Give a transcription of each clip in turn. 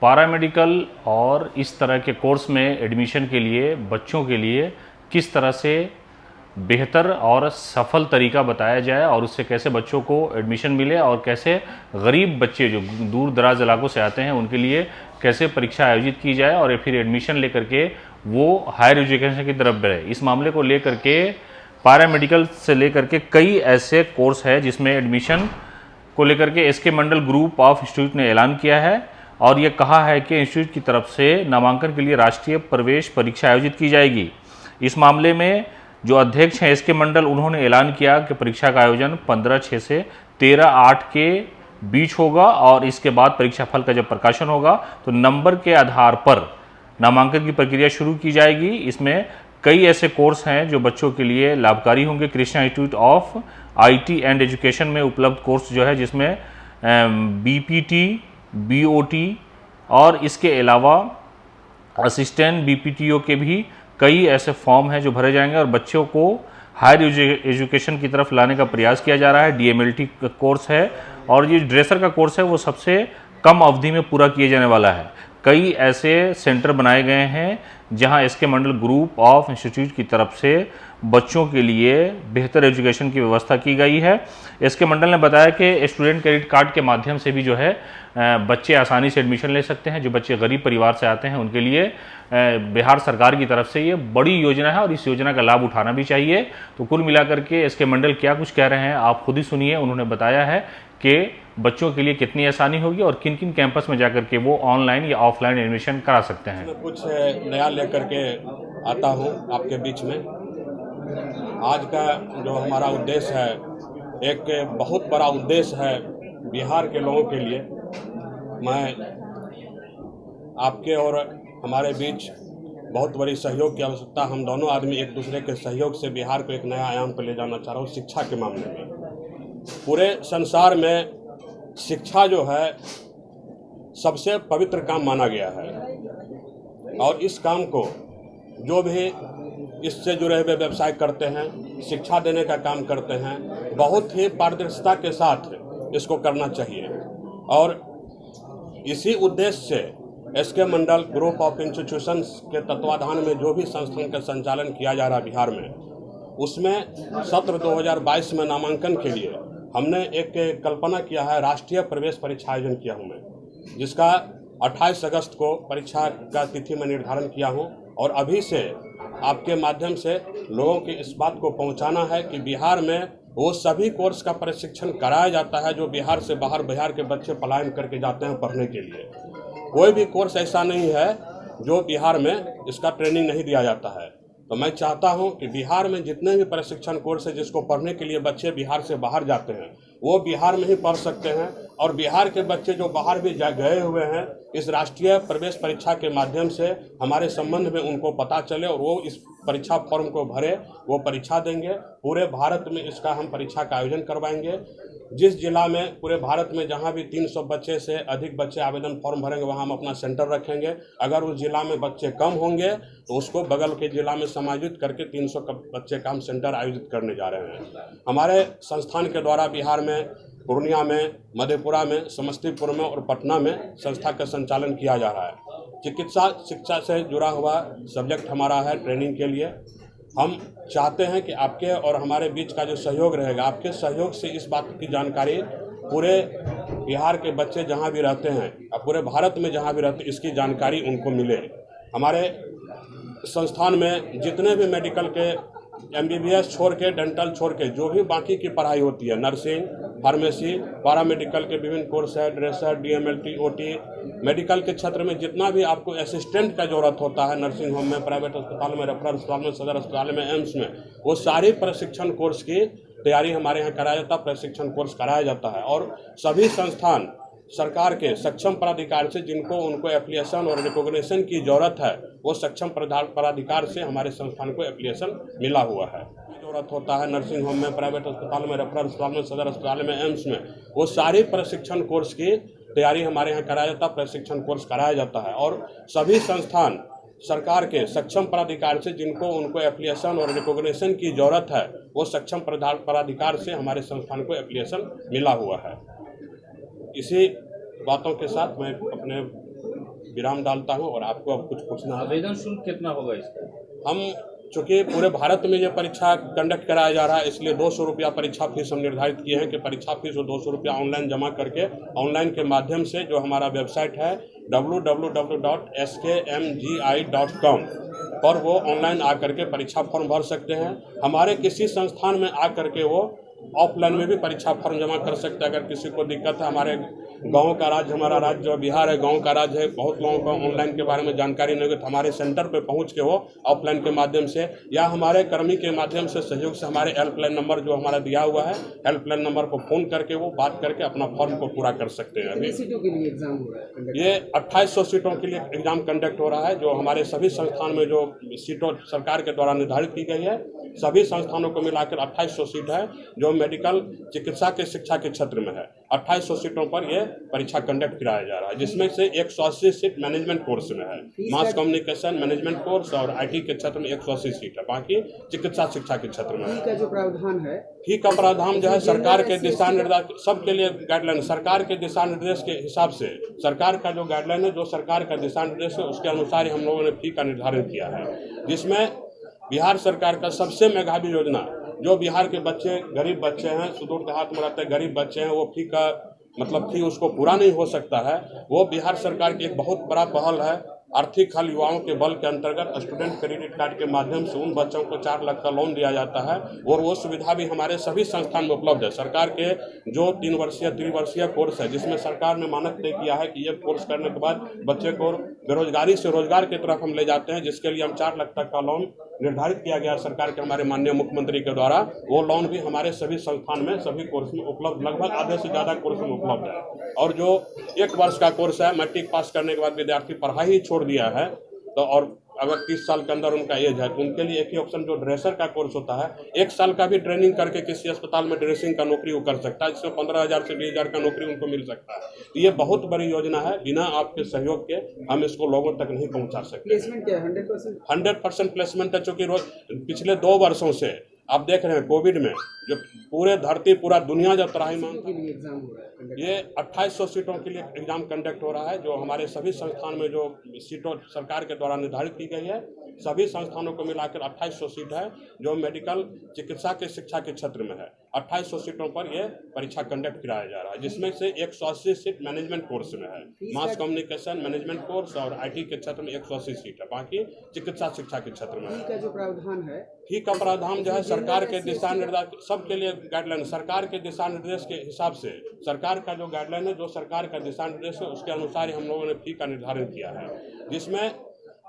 Paramedical और इस तरह के कोर्स में एडमिशन के लिए बच्चों के लिए किस तरह से बेहतर और सफल तरीका बताया जाए और उससे कैसे बच्चों को एडमिशन मिले और कैसे गरीब बच्चे जो दूर दराज इलाकों से आते हैं उनके लिए कैसे परीक्षा आयोजित की जाए और फिर एडमिशन लेकर के वो हायर एजुकेशन की तरफ बढ़े। इस मामले को लेकर के पैरामेडिकल से लेकर के कई ऐसे कोर्स है जिसमें एडमिशन को लेकर के SK Mandal group of institute ने ऐलान किया है और ये कहा है कि इंस्टीट्यूट की तरफ से नामांकन के लिए राष्ट्रीय प्रवेश परीक्षा आयोजित की जाएगी। इस मामले में जो अध्यक्ष हैं एसके मंडल, उन्होंने ऐलान किया कि परीक्षा का आयोजन 15/6 से 13/8 के बीच होगा और इसके बाद परीक्षा फल का जब प्रकाशन होगा तो नंबर के आधार पर नामांकन की प्रक्रिया शुरू की जाएगी। इसमें कई ऐसे कोर्स हैं जो बच्चों के लिए लाभकारी होंगे। Krishna institute of IT and education में उपलब्ध कोर्स जो है जिसमें बीपीटी, बीओटी और इसके अलावा असिस्टेंट बीपीटीओ के भी कई ऐसे फॉर्म हैं जो भरे जाएंगे और बच्चों को हायर एजुकेशन की तरफ लाने का प्रयास किया जा रहा है। डीएमएलटी का कोर्स है और ये ड्रेसर का कोर्स है वो सबसे कम अवधि में पूरा किया जाने वाला है। कई ऐसे सेंटर बनाए गए हैं जहां SK Mandal group of institute की तरफ से बच्चों के लिए बेहतर एजुकेशन की व्यवस्था की गई है। एसके मंडल ने बताया कि स्टूडेंट क्रेडिट कार्ड के माध्यम से भी जो है बच्चे आसानी से एडमिशन ले सकते हैं। जो बच्चे गरीब परिवार से आते हैं उनके लिए बिहार सरकार की तरफ से ये बड़ी योजना है और इस योजना का लाभ उठाना भी चाहिए। तो कुल मिलाकर के एसके मंडल क्या कुछ कह रहे हैं आप खुद ही सुनिए। उन्होंने बताया है कि बच्चों के लिए कितनी आसानी होगी और किन किन कैंपस में जाकर के वो ऑनलाइन या ऑफलाइन एडमिशन करा सकते हैं। मैं कुछ नया लेकर के आता हूँ आपके बीच में। आज का जो हमारा उद्देश्य है, एक बहुत बड़ा उद्देश्य है बिहार के लोगों के लिए। मैं आपके और हमारे बीच बहुत बड़ी सहयोग की आवश्यकता, हम दोनों आदमी एक दूसरे के सहयोग से बिहार को एक नया आयाम पर ले जाना चाह रहा हूँ। शिक्षा के मामले में पूरे संसार में शिक्षा जो है सबसे पवित्र काम माना गया है और इस काम को जो भी इससे जुड़े हुए व्यवसाय करते हैं, शिक्षा देने का काम करते हैं, बहुत ही पारदर्शिता के साथ इसको करना चाहिए। और इसी उद्देश्य से SK Mandal group of institutions के तत्वाधान में जो भी संस्थान का संचालन किया जा रहा है बिहार में, उसमें सत्र 2022 में नामांकन के लिए हमने एक कल्पना किया है। राष्ट्रीय प्रवेश परीक्षा आयोजन किया हूँ मैं, जिसका 28 अगस्त को परीक्षा का तिथि में निर्धारण किया हूँ और अभी से आपके माध्यम से लोगों की इस बात को पहुँचाना है कि बिहार में वो सभी कोर्स का प्रशिक्षण कराया जाता है जो बिहार से बाहर बिहार के बच्चे पलायन करके जाते हैं पढ़ने के लिए। कोई भी कोर्स ऐसा नहीं है जो बिहार में इसका ट्रेनिंग नहीं दिया जाता है। तो मैं चाहता हूं कि बिहार में जितने भी प्रशिक्षण कोर्स है जिसको पढ़ने के लिए बच्चे बिहार से बाहर जाते हैं वो बिहार में ही पढ़ सकते हैं और बिहार के बच्चे जो बाहर भी गए हुए हैं इस राष्ट्रीय प्रवेश परीक्षा के माध्यम से हमारे संबंध में उनको पता चले और वो इस परीक्षा फॉर्म को भरे, वो परीक्षा देंगे। पूरे भारत में इसका हम परीक्षा का आयोजन करवाएंगे। जिस जिला में पूरे भारत में जहां भी 300 बच्चे से अधिक बच्चे आवेदन फॉर्म भरेंगे वहां हम अपना सेंटर रखेंगे। अगर उस जिला में बच्चे कम होंगे तो उसको बगल के जिला में समायोजित करके 300 बच्चे का हम सेंटर आयोजित करने जा रहे हैं। हमारे संस्थान के द्वारा बिहार में पूर्णिया में, मधेपुरा में, समस्तीपुर में और पटना में संस्था का संचालन किया जा रहा है। चिकित्सा शिक्षा से जुड़ा हुआ सब्जेक्ट हमारा है ट्रेनिंग के लिए। हम चाहते हैं कि आपके और हमारे बीच का जो सहयोग रहेगा, आपके सहयोग से इस बात की जानकारी पूरे बिहार के बच्चे जहां भी रहते हैं और पूरे भारत में जहां भी रहते हैं इसकी जानकारी उनको मिले। हमारे संस्थान में जितने भी मेडिकल के एमबीबीएस छोड़ के, डेंटल छोड़ के जो भी बाकी की पढ़ाई होती है, नर्सिंग, फार्मेसी, पैरामेडिकल के विभिन्न कोर्स है, ड्रेसर, डीएमएलटी, ओटी, मेडिकल के क्षेत्र में जितना भी आपको असिस्टेंट का जरूरत होता है, नर्सिंग होम में, प्राइवेट अस्पताल में, रेफरल अस्पताल में, सदर अस्पताल में, एम्स में, वो सारी प्रशिक्षण कोर्स की तैयारी हमारे यहाँ कराया जाता है। प्रशिक्षण कोर्स कराया जाता है और सभी संस्थान सरकार के सक्षम पदाधिकारी से जिनको उनको एप्लीकेशन और रिकॉग्निशन की जरूरत है वो सक्षम पदाधिकारी से हमारे संस्थान को एप्लीकेशन मिला हुआ है। जरूरत होता है नर्सिंग होम में, प्राइवेट अस्पताल में, रेफरल अस्पताल में, सदर अस्पताल में, एम्स में, वो सारी प्रशिक्षण कोर्स की तैयारी हमारे यहाँ कराया जाता है। प्रशिक्षण कोर्स कराया जाता है और सभी संस्थान सरकार के सक्षम पदाधिकारी से जिनको उनको एप्लीकेशन और रिकॉग्निशन की जरूरत है वो सक्षम पदाधिकारी से हमारे संस्थान को एप्लीकेशन मिला हुआ है। इसी बातों के साथ मैं अपने विराम डालता हूँ और आपको अब कुछ पूछना है। आवेदन शुल्क कितना होगा इसका? हम चूँकि पूरे भारत में ये परीक्षा कंडक्ट कराया जा रहा है, इसलिए 200 रुपया परीक्षा फीस हम निर्धारित किए हैं कि परीक्षा फीस और 200 रुपया ऑनलाइन जमा करके ऑनलाइन के माध्यम से जो हमारा वेबसाइट है www.skmgi.com पर वो ऑनलाइन आकर के परीक्षा फॉर्म भर सकते हैं। हमारे किसी संस्थान में आकर के वो ऑफलाइन में भी परीक्षा फॉर्म जमा कर सकते हैं। अगर किसी को दिक्कत है, हमारे गांव का राज्य, हमारा राज्य जो बिहार है गांव का राज्य है, बहुत लोगों को ऑनलाइन के बारे में जानकारी नहीं होगी, तो हमारे सेंटर पे पहुंच के वो ऑफलाइन के माध्यम से या हमारे कर्मी के माध्यम से सहयोग से हमारे हेल्पलाइन नंबर जो हमारा दिया हुआ है, हेल्पलाइन नंबर पर फोन करके वो बात करके अपना फॉर्म को पूरा कर सकते हैं। अभी सीटों के लिए एग्जाम हो रहा है? ये 2800 सीटों के लिए एग्जाम कंडक्ट हो रहा है, जो हमारे सभी संस्थान में जो सीटों सरकार के द्वारा निर्धारित की गई है, सभी संस्थानों को मिलाकर 2800 सीट है जो मेडिकल चिकित्सा के शिक्षा के क्षेत्र में है। 2800 सीटों पर यह परीक्षा कंडक्ट कराया जा रहा है, जिसमें से 180 सीट मैनेजमेंट कोर्स में है। मास कम्युनिकेशन मैनेजमेंट कोर्स और IT के क्षेत्र में 180 सीट है, बाकी चिकित्सा शिक्षा के क्षेत्र में है। फी का जो प्रावधान है, फी का प्रावधान जो है सरकार के दिशा निर्देश सबके लिए गाइडलाइन, सरकार के दिशा निर्देश के हिसाब से, सरकार का जो गाइडलाइन है, जो सरकार का दिशा निर्देश है उसके अनुसार ही हम लोगों ने फी का निर्धारण किया है, जिसमें बिहार सरकार का सबसे मेधावी योजना, जो बिहार के बच्चे गरीब बच्चे हैं, सुदूर देहात में रहते गरीब बच्चे हैं, वो फी का मतलब फी उसको पूरा नहीं हो सकता है, वो बिहार सरकार की एक बहुत बड़ा पहल है। आर्थिक हल युवाओं के बल के अंतर्गत स्टूडेंट क्रेडिट कार्ड के माध्यम से उन बच्चों को 4 लाख का लोन दिया जाता है और वो सुविधा भी हमारे सभी संस्थान में उपलब्ध है। सरकार के जो 3 वर्षीय त्रिवर्षीय कोर्स है, जिसमें सरकार ने मानक तय किया है कि ये कोर्स करने के बाद बच्चे को बेरोजगारी से रोजगार की तरफ हम ले जाते हैं, जिसके लिए हम 4 लाख तक का लोन निर्धारित किया गया सरकार के हमारे माननीय मुख्यमंत्री के द्वारा। वो लोन भी हमारे सभी संस्थान में सभी कोर्स में उपलब्ध, लगभग आधे से ज़्यादा कोर्स में उपलब्ध है। और जो 1 वर्ष का कोर्स है, मैट्रिक पास करने के बाद विद्यार्थी पढ़ाई ही छोड़ दिया है तो और अगर 30 साल के अंदर उनका एज है तो उनके लिए एक ही ऑप्शन जो ड्रेसर का कोर्स होता है, 1 साल का भी ट्रेनिंग करके किसी अस्पताल में ड्रेसिंग का नौकरी वो कर सकता है, जिसमें 15,000 से 20,000 का नौकरी उनको मिल सकता है। तो ये बहुत बड़ी योजना है, बिना आपके सहयोग के हम इसको लोगों तक नहीं पहुंचा सकते। प्लेसमेंट क्या है? 100% प्लेसमेंट है, चूँकि पिछले 2 वर्षों से आप देख रहे हैं कोविड में जो पूरे धरती पूरा दुनिया जब त्राहिमाम था, एग्जाम हो रहा है? ये 2800 सीटों के लिए एग्जाम कंडक्ट हो रहा है, जो हमारे सभी संस्थान में जो सीटों सरकार के द्वारा निर्धारित की गई है, सभी संस्थानों को मिलाकर 2800 सीट है जो मेडिकल चिकित्सा के शिक्षा के क्षेत्र में है। 2800 सीटों पर यह परीक्षा कंडक्ट कराया जा रहा है, जिसमें से 180 सीट मैनेजमेंट कोर्स में है। मास कम्युनिकेशन मैनेजमेंट कोर्स और IT के क्षेत्र में 180 सीट है, बाकी चिकित्सा शिक्षा के क्षेत्र में है। फी का जो प्रावधान है, फी का प्रावधान जो है सरकार के दिशा निर्देश सबके लिए गाइडलाइन, सरकार के दिशा निर्देश के हिसाब से, सरकार का जो गाइडलाइन है, जो सरकार का दिशा निर्देश है उसके अनुसार ही हम लोगों ने फी का निर्धारण किया है, जिसमें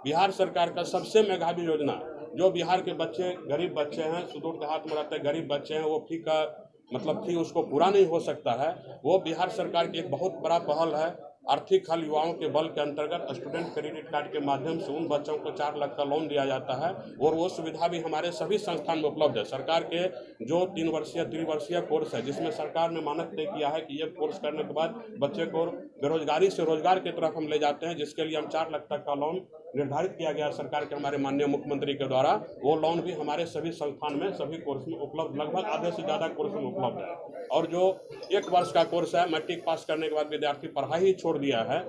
बिहार सरकार का सबसे मेधावी योजना, जो बिहार के बच्चे गरीब बच्चे हैं, सुदूर देहात में रहते गरीब बच्चे हैं, वो फी का मतलब फी उसको पूरा नहीं हो सकता है, वो बिहार सरकार की एक बहुत बड़ा पहल है। आर्थिक हल युवाओं के बल के अंतर्गत स्टूडेंट क्रेडिट कार्ड के माध्यम से उन बच्चों को 4 लाख का लोन दिया जाता है और वो सुविधा भी हमारे सभी संस्थान में उपलब्ध है। सरकार के जो 3 वर्षीय त्रिवर्षीय कोर्स है, जिसमें सरकार ने मानक तय किया है कि ये कोर्स करने के बाद बच्चे को बेरोजगारी से रोजगार की तरफ हम ले जाते हैं, जिसके लिए हम 4 लाख तक का लोन निर्धारित किया गया सरकार के हमारे माननीय मुख्यमंत्री के द्वारा। वो लोन भी हमारे सभी संस्थान में सभी कोर्स में उपलब्ध, लगभग आधे से ज़्यादा कोर्स में उपलब्ध है। और जो 1 वर्ष का कोर्स है, मैट्रिक पास करने के बाद विद्यार्थी पढ़ाई ही छोड़ दिया है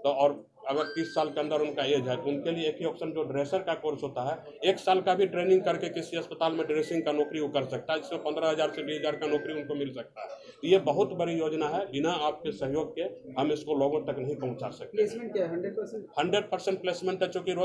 तो और अगर 30 साल के अंदर उनका एज है तो उनके लिए एक ही ऑप्शन जो ड्रेसर का कोर्स होता है, 1 साल का भी ट्रेनिंग करके किसी अस्पताल में ड्रेसिंग का नौकरी वो कर सकता है, जिसमें 15,000 से 20,000 का नौकरी उनको मिल सकता है। तो ये बहुत बड़ी योजना है, बिना आपके सहयोग के हम इसको लोगों तक नहीं पहुंचा सकते। प्लेसमेंट क्या है? 100% प्लेसमेंट है, चूँकि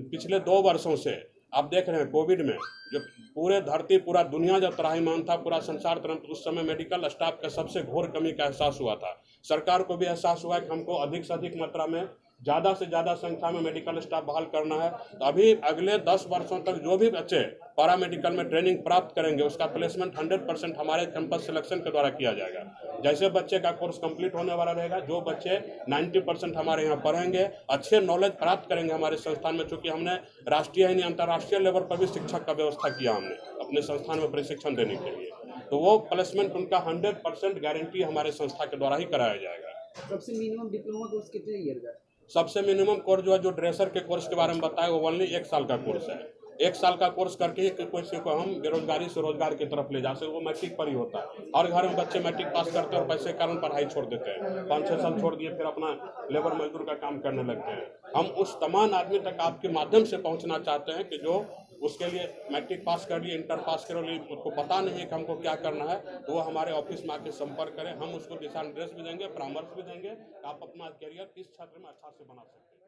पिछले 2 वर्षों से आप देख रहे हैं कोविड में जो पूरे धरती पूरा दुनिया जब त्राहिमाम था, पूरा संसार तुरंत, उस समय मेडिकल स्टाफ का सबसे घोर कमी का एहसास हुआ था। सरकार को भी एहसास हुआ कि हमको अधिक से अधिक मात्रा में ज़्यादा से ज़्यादा संख्या में मेडिकल स्टाफ बहाल करना है। तो अभी अगले 10 वर्षों तक जो भी बच्चे पैरा मेडिकल में ट्रेनिंग प्राप्त करेंगे उसका प्लेसमेंट 100% हमारे कैंपस सिलेक्शन के द्वारा किया जाएगा। जैसे बच्चे का कोर्स कंप्लीट होने वाला रहेगा, जो बच्चे 90% हमारे यहाँ पढ़ेंगे, अच्छे नॉलेज प्राप्त करेंगे हमारे संस्थान में, चूँकि हमने राष्ट्रीय यानी अंतर्राष्ट्रीय लेवल पर भी शिक्षक का व्यवस्था किया हमने अपने संस्थान में प्रशिक्षण देने के लिए, तो वो प्लेसमेंट उनका 100% गारंटी हमारे संस्था के द्वारा ही कराया जाएगा। सबसे मिनिमम डिप्लोमा कोर्स कितने ईयर का? सबसे मिनिमम कोर्स जो है, जो ड्रेसर के कोर्स के बारे में बताया, वो ओनली 1 साल का कोर्स है। 1 साल का कोर्स करके ही किसी को हम बेरोजगारी से रोजगार की तरफ ले जा सकते। वो मैट्रिक पर ही होता है। हर घर में बच्चे मैट्रिक पास करते हैं और पैसे के कारण पढ़ाई छोड़ देते हैं, 5-6 साल छोड़ दिए, फिर अपना लेबर मजदूर का काम करने लगते हैं। हम उस तमाम आदमी तक आपके माध्यम से पहुंचना चाहते हैं कि जो उसके लिए मैट्रिक पास कर लिए, इंटर पास कर लिए, उसको पता नहीं है कि हमको क्या करना है, तो वो हमारे ऑफिस में आके संपर्क करें। हम उसको दिशा निर्देश भी देंगे, परामर्श भी देंगे कि आप अपना करियर किस क्षेत्र में अच्छा से बना सकते हैं।